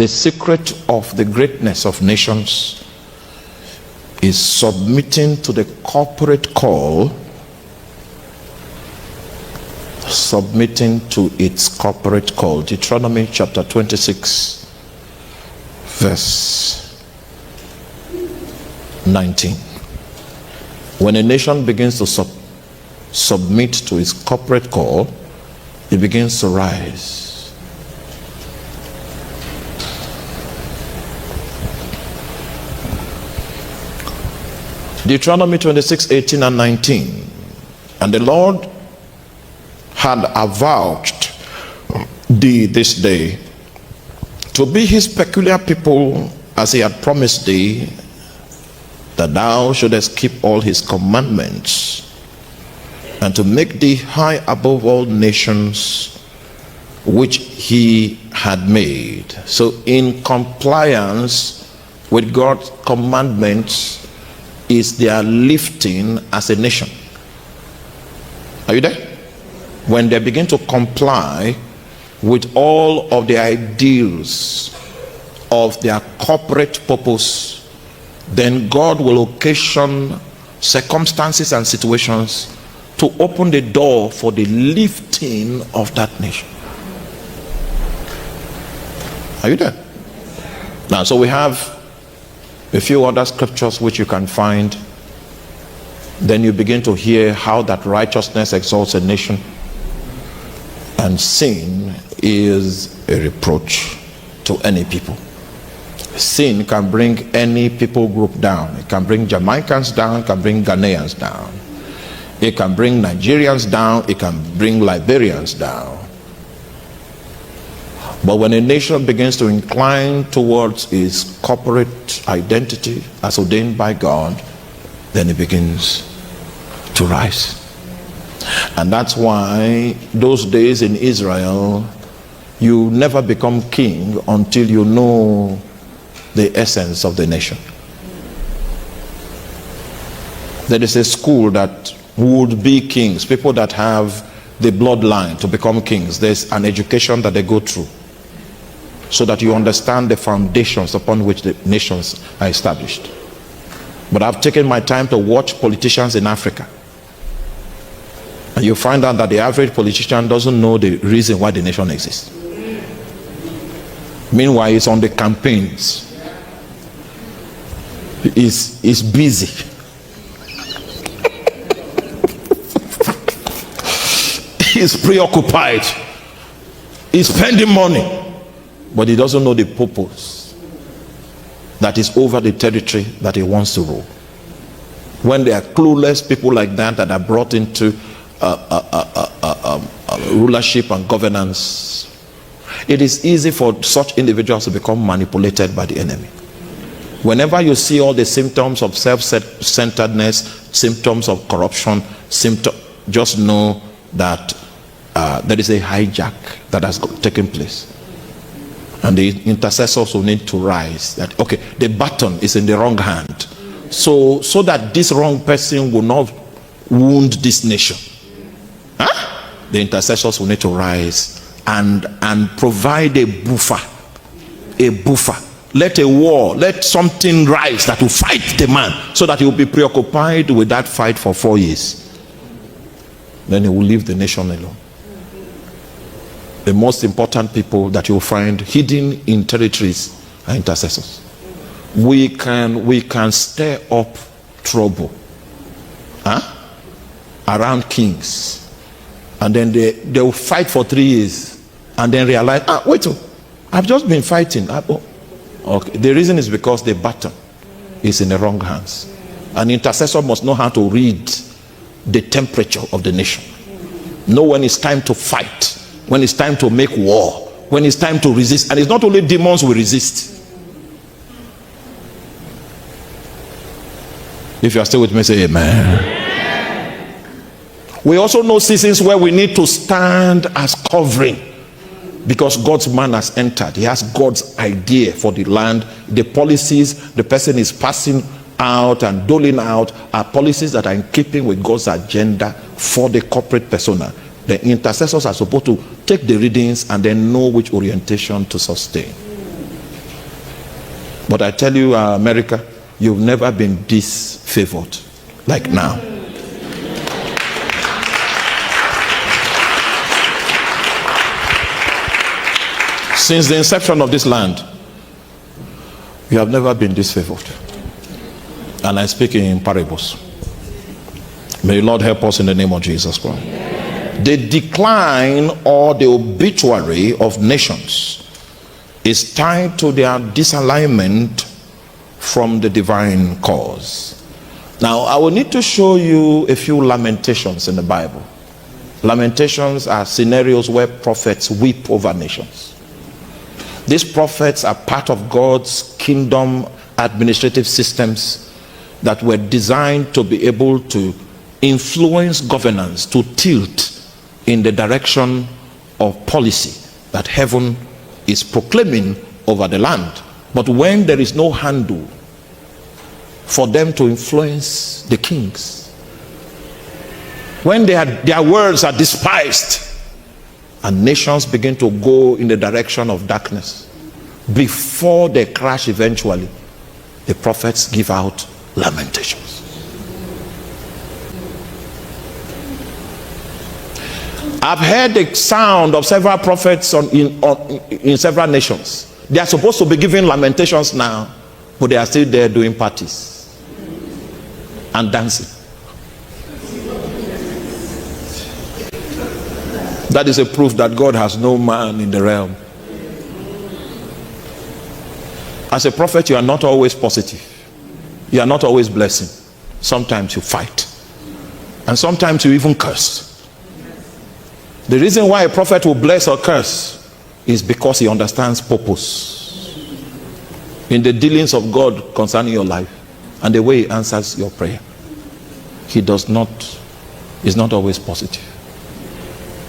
The secret of the greatness of nations is submitting to the corporate call, submitting to its corporate call. Deuteronomy chapter 26, verse 19. When a nation begins to submit to its corporate call, it begins to rise. Deuteronomy 26, 18 and 19. And the Lord had avouched thee this day to be his peculiar people, as he had promised thee, that thou shouldest keep all his commandments, and to make thee high above all nations which he had made. So in compliance with God's commandments is their lifting as a nation. Are you there? When they begin to comply with all of the ideals of their corporate purpose, then God will occasion circumstances and situations to open the door for the lifting of that nation. Are you there? Now, so we have a few other scriptures which you can find. Then you begin to hear how that righteousness exalts a nation, and sin is a reproach to any people. Sin can bring any people group down. It can bring Jamaicans down, it can bring Ghanaians down, it can bring Nigerians down, it can bring Liberians down. But when a nation begins to incline towards its corporate identity as ordained by God, then it begins to rise. And that's why those days in Israel, you never become king until you know the essence of the nation. There is a school that would be kings, people that have the bloodline to become kings. There's an education that they go through, so that you understand the foundations upon which the nations are established. But I've taken my time to watch politicians in Africa, and you find out that the average politician doesn't know the reason why the nation exists. Meanwhile, he's on the campaigns. He's busy. He's preoccupied. He's spending money. But he doesn't know the purpose that is over the territory that he wants to rule. When there are clueless people like that that are brought into rulership and governance, it is easy for such individuals to become manipulated by the enemy. Whenever you see all the symptoms of self-centeredness, symptoms of corruption, just know that there is a hijack that has taken place. And the intercessors will need to rise. That okay, the baton is in the wrong hand, so that this wrong person will not wound this nation. The intercessors will need to rise and provide a buffer. Let something rise that will fight the man, so that he will be preoccupied with that fight for 4 years. Then he will leave the nation alone. The most important people that you'll find hidden in territories are intercessors. We can stir up trouble around kings, and then they will fight for 3 years and then realize, wait, I've just been fighting. Okay. The reason is because the baton is in the wrong hands. An intercessor must know how to read the temperature of the nation, know when it's time to fight, when it's time to make war, when it's time to resist. And it's not only demons we resist. If you are still with me, say amen. We also know seasons where we need to stand as covering, because God's man has entered. He has God's idea for the land. The policies the person is passing out and doling out are policies that are in keeping with God's agenda for the corporate persona. The intercessors are supposed to take the readings and then know which orientation to sustain. But I tell you, America, you've never been this favored like now. Since the inception of this land, you have never been this favored. And I speak in parables. May the Lord help us in the name of Jesus Christ. The decline or the obituary of nations is tied to their disalignment from the divine cause. Now, I will need to show you a few lamentations in the Bible. Lamentations are scenarios where prophets weep over nations. These prophets are part of God's kingdom administrative systems that were designed to be able to influence governance, to tilt in the direction of policy that heaven is proclaiming over the land. But when there is no handle for them to influence the kings, when their words are despised and nations begin to go in the direction of darkness, before they crash eventually, the prophets give out lamentations. I've heard the sound of several prophets in several nations. They are supposed to be giving lamentations now, but they are still there doing parties and dancing. That is a proof that God has no man in the realm. As a prophet, you are not always positive. You are not always blessing. Sometimes you fight. And sometimes you even curse. The reason why a prophet will bless or curse is because he understands purpose in the dealings of God concerning your life and the way he answers your prayer. He is not always positive,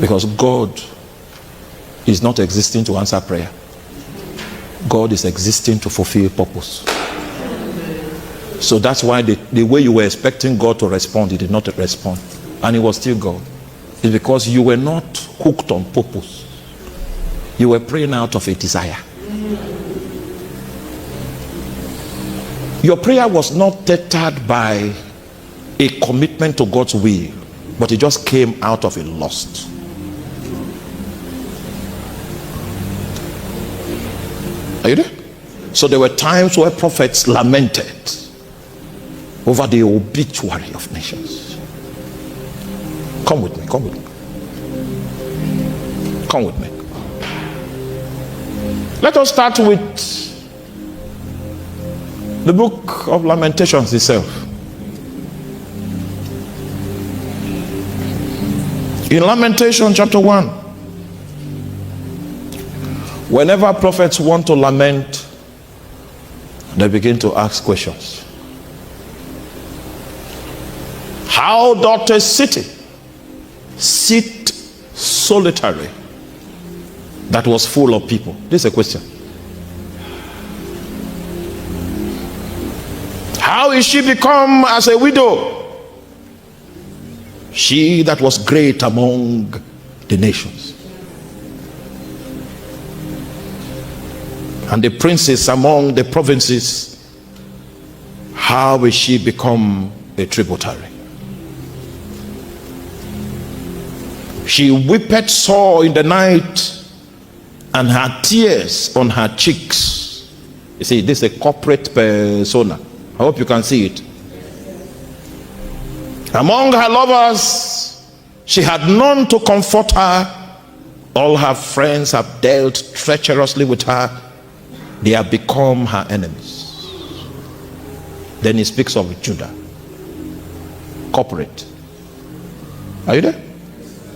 because God is not existing to answer prayer. God is existing to fulfill purpose. So that's why the way you were expecting God to respond, he did not respond, and he was still God. It's because you were not hooked on purpose. You were praying out of a desire. Your prayer was not tethered by a commitment to God's will, but it just came out of a lust. Are you there? So there were times where prophets lamented over the obituary of nations. Come with me, come with me. Come with me. Let us start with the book of Lamentations itself. In Lamentation chapter 1, whenever prophets want to lament, they begin to ask questions. How doth a city sit solitary that was full of people? This is a question. How is she become as a widow, she that was great among the nations, and the princes among the provinces? How is she become a tributary? She weepeth sore in the night, and her tears on her cheeks. You see, this is a corporate persona. I hope you can see it. Among her lovers, she had none to comfort her. All her friends have dealt treacherously with her. They have become her enemies. Then he speaks of Judah. Corporate. Are you there?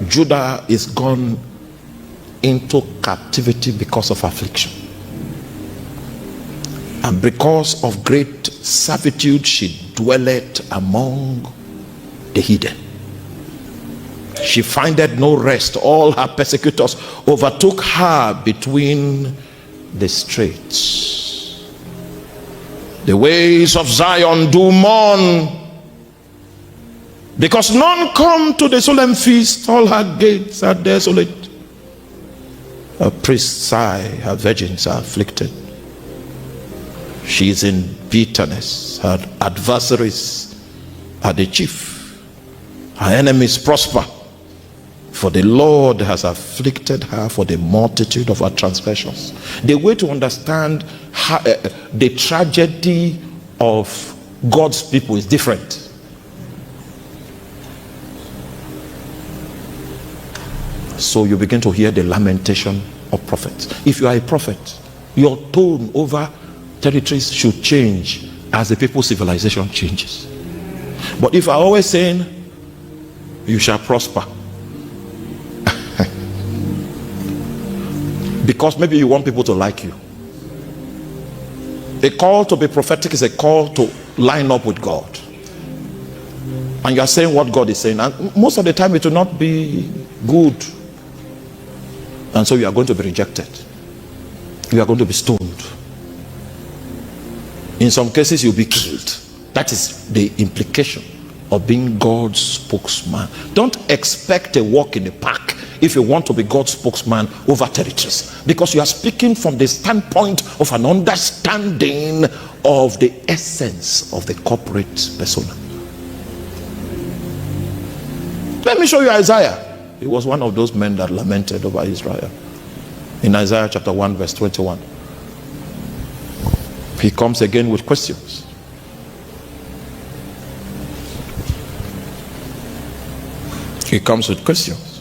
Judah is gone into captivity because of affliction, and because of great servitude she dwelleth among the heathen. She findeth no rest. All her persecutors overtook her between the straits. The ways of Zion do mourn, because none come to the solemn feast. All her gates are desolate. Her priests sigh, her virgins are afflicted. She is in bitterness. Her adversaries are the chief. Her enemies prosper. For the Lord has afflicted her for the multitude of her transgressions. The way to understand how, the tragedy of God's people is different. So you begin to hear the lamentation of prophets. If you are a prophet, your tone over territories should change as the people's civilization changes. But if you are always saying, you shall prosper, because maybe you want people to like you. A call to be prophetic is a call to line up with God. And you are saying what God is saying. And most of the time it will not be good. And so you are going to be rejected. You are going to be stoned. In some cases you'll be killed. That is the implication of being God's spokesman. Don't expect a walk in the park if you want to be God's spokesman over territories, because you are speaking from the standpoint of an understanding of the essence of the corporate persona. Let me show you Isaiah. He was one of those men that lamented over Israel. In Isaiah chapter 1 verse 21, he comes again with questions. He comes with questions.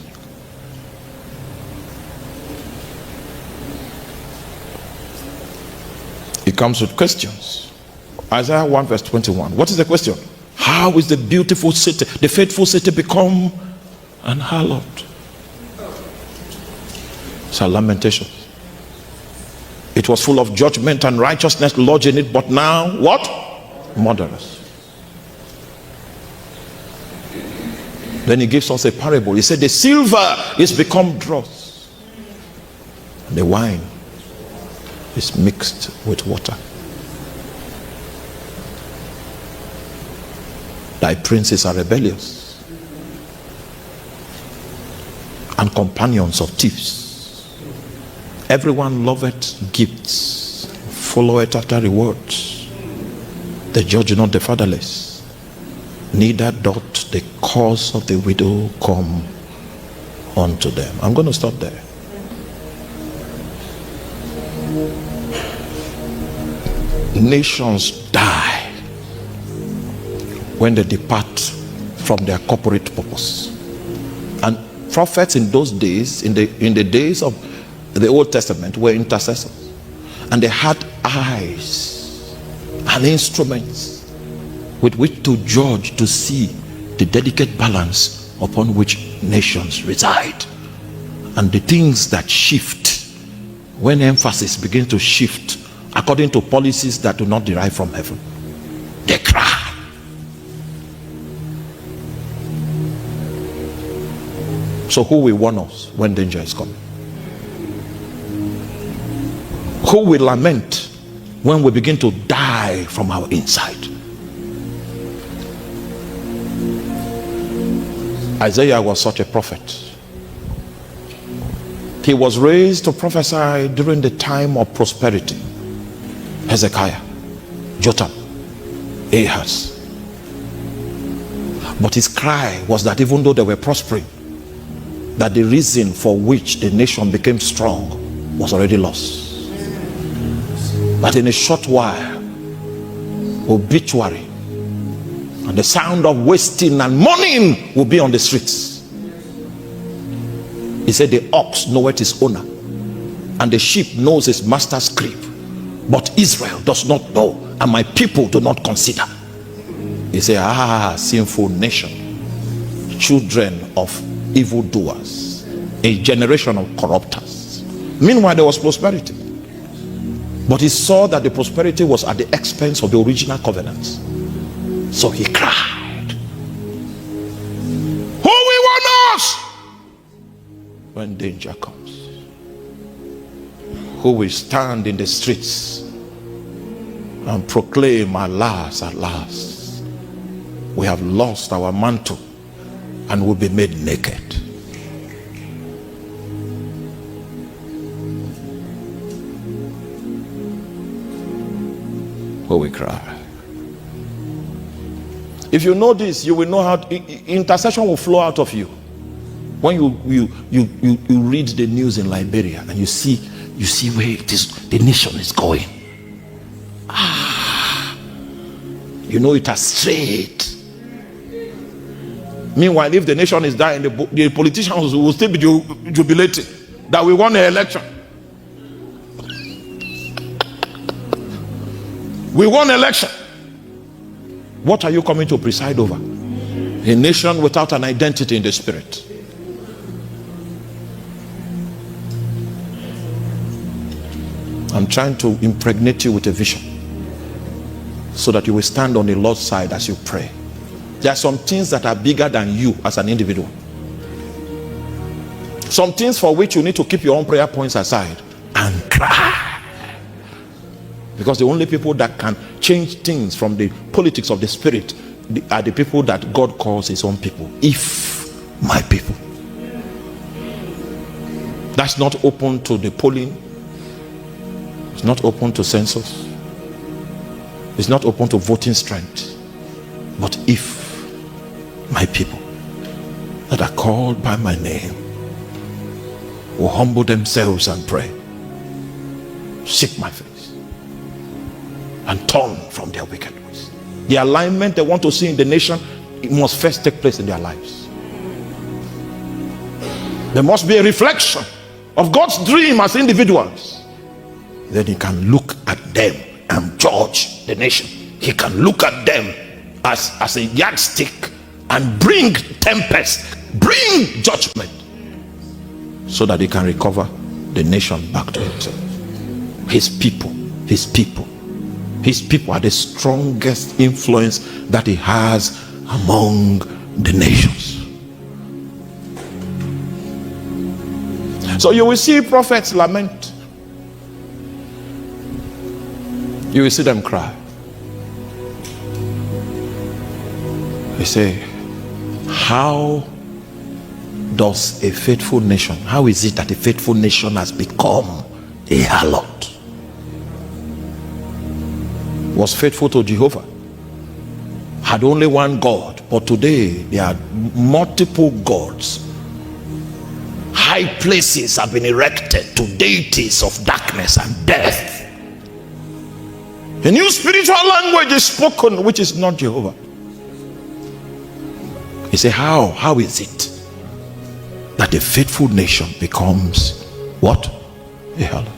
He comes with questions. Isaiah 1 verse 21. What is the question? How is the beautiful city, the faithful city, become unhallowed? It's a lamentation. It was full of judgment and righteousness lodged in it, but now what? Murderers. Then he gives us a parable. He said the silver is become dross, and the wine is mixed with water. Thy princes are rebellious and companions of thieves. Everyone loveth gifts, followeth after rewards. They judge not the fatherless, neither doth the cause of the widow come unto them. I'm going to stop there. Nations die when they depart from their corporate purpose. And prophets in those days, in the days of the Old Testament, were intercessors, and they had eyes and instruments with which to judge, to see the delicate balance upon which nations reside, and the things that shift when emphasis begins to shift according to policies that do not derive from heaven. They cry. So who will warn us when danger is coming? Who will lament when we begin to die from our inside? Isaiah was such a prophet. He was raised to prophesy during the time of prosperity. Hezekiah, Jotham, Ahaz. But his cry was that even though they were prospering, that the reason for which the nation became strong was already lost. That in a short while, obituary and the sound of wasting and mourning will be on the streets. He said the ox knoweth his owner, and the sheep knows his master's crib, but Israel does not know, and my people do not consider. He said, sinful nation, children of evildoers, a generation of corrupters. Meanwhile, there was prosperity, but he saw that the prosperity was at the expense of the original covenants. So he cried, who will warn us when danger comes? Who will stand in the streets and proclaim, alas, alas, we have lost our mantle and will be made naked? people will cry. If you know this, you will know how intercession will flow out of you. When you read the news in Liberia and you see where the nation is going. You know it has strayed. Meanwhile, if the nation is dying, the politicians will still be jubilating that we won the election. We won election. What are you coming to preside over? A nation without an identity in the spirit. I'm trying to impregnate you with a vision so that you will stand on the Lord's side as you pray. There are some things that are bigger than you as an individual. Some things for which you need to keep your own prayer points aside and cry. Because the only people that can change things from the politics of the spirit are the people that God calls his own people. If my people. That's not open to the polling. It's not open to census. It's not open to voting strength. But if my people that are called by my name will humble themselves and pray, seek my face, and turn from their wicked ways. The alignment they want to see in the nation, it must first take place in their lives. There must be a reflection of God's dream as individuals. Then he can look at them and judge the nation. He can look at them as a yardstick and bring tempest, bring judgment, so that he can recover the nation back to himself. His people are the strongest influence that he has among the nations. So you will see prophets lament. You will see them cry. They say, how does a faithful nation, how is it that a faithful nation has become a harlot? Was faithful to Jehovah, had only one God, but today there are multiple gods. High places have been erected to deities of darkness and death. A new spiritual language is spoken which is not Jehovah. He said, how is it that a faithful nation becomes what? A harlot.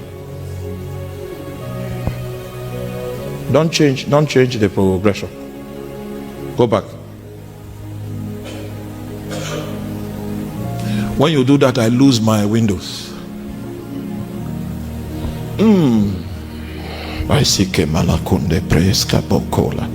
Don't change the progression. Go back. When you do that, I lose my windows. I see Malakunde Preska Bokola.